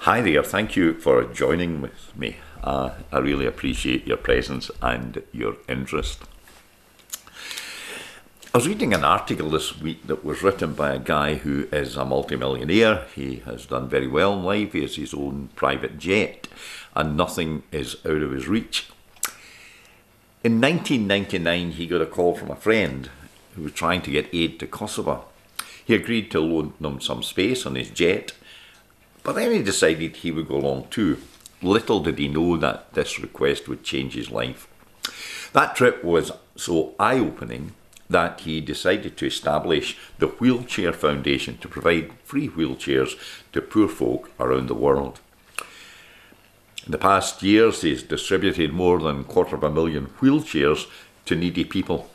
Hi there, thank you for joining with me. I really appreciate your presence and your interest. I was reading an article this week that was written by a guy who is a multimillionaire. He has done very well in life. He has his own private jet and nothing is out of his reach. In 1999, he got a call from a friend who was trying to get aid to Kosovo. He agreed to loan them some space on his jet, but then he decided he would go along too. Little did he know that this request would change his life. That trip was so eye-opening that he decided to establish the Wheelchair Foundation to provide free wheelchairs to poor folk around the world. In the past years, he's distributed more than 250,000 wheelchairs to needy people.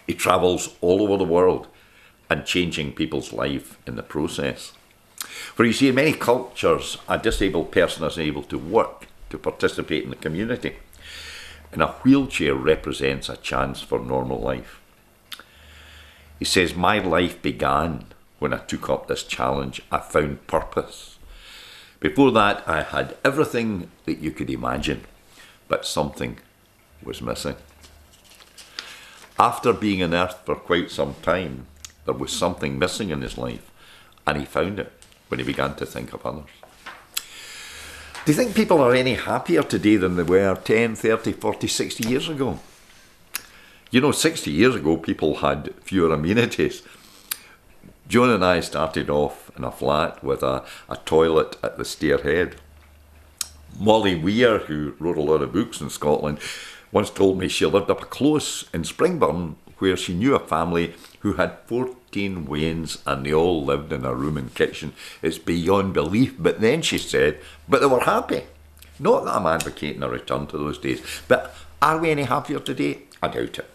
He travels all over the world and changing people's life in the process. For you see, in many cultures, a disabled person is able to work, to participate in the community, and a wheelchair represents a chance for normal life. He says, "My life began when I took up this challenge. I found purpose. Before that, I had everything that you could imagine, but something was missing." After being on earth for quite some time, there was something missing in his life, and he found it when he began to think of others. Do you think people are any happier today than they were 10, 30, 40, 60 years ago? You know, 60 years ago, people had fewer amenities. Joan and I started off in a flat with a toilet at the stairhead. Molly Weir, who wrote a lot of books in Scotland, once told me she lived up close in Springburn, where she knew a family who had 14 wains and they all lived in a room and kitchen. It's beyond belief. But then she said, but they were happy. Not that I'm advocating a return to those days, but are we any happier today? I doubt it.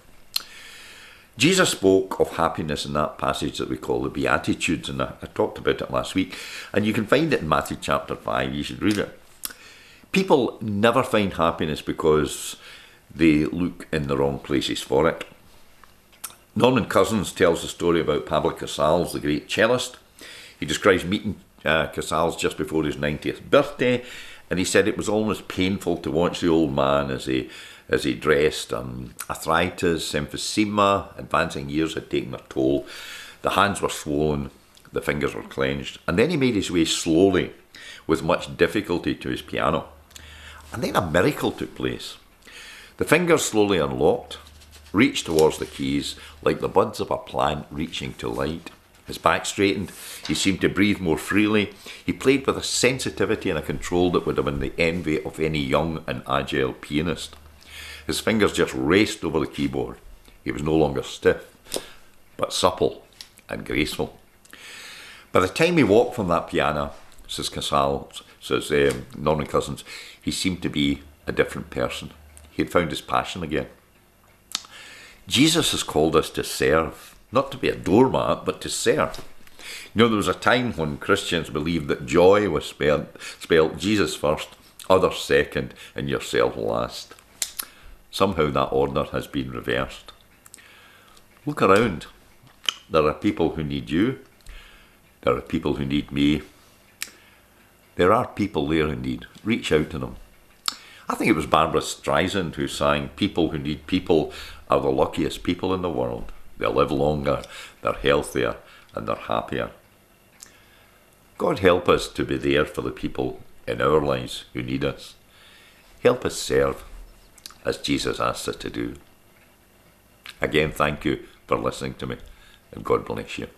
Jesus spoke of happiness in that passage that we call the Beatitudes, and I talked about it last week, and you can find it in Matthew chapter 5, you should read it. People never find happiness because they look in the wrong places for it. Norman Cousins tells the story about Pablo Casals, the great cellist. He describes meeting Casals just before his 90th birthday, and he said it was almost painful to watch the old man as he dressed. Arthritis, emphysema, advancing years had taken their toll. The hands were swollen, the fingers were clenched, and then he made his way slowly, with much difficulty, to his piano. And then a miracle took place. The fingers slowly unlocked, reached towards the keys like the buds of a plant reaching to light. His back straightened, he seemed to breathe more freely. He played with a sensitivity and a control that would have been the envy of any young and agile pianist. His fingers just raced over the keyboard. He was no longer stiff, but supple and graceful. By the time he walked from that piano, says Norman Cousins, he seemed to be a different person. He had found his passion again. Jesus has called us to serve, not to be a doormat, but to serve. You know, there was a time when Christians believed that joy was spelled Jesus first, others second, and yourself last. Somehow that order has been reversed. Look around. There are people who need you. There are people who need me. There are people there in need. Reach out to them. I think it was Barbara Streisand who sang, "People who need people are the luckiest people in the world. They live longer, they're healthier, and they're happier." God help us to be there for the people in our lives who need us. Help us serve as Jesus asked us to do. Again, thank you for listening to me, and God bless you.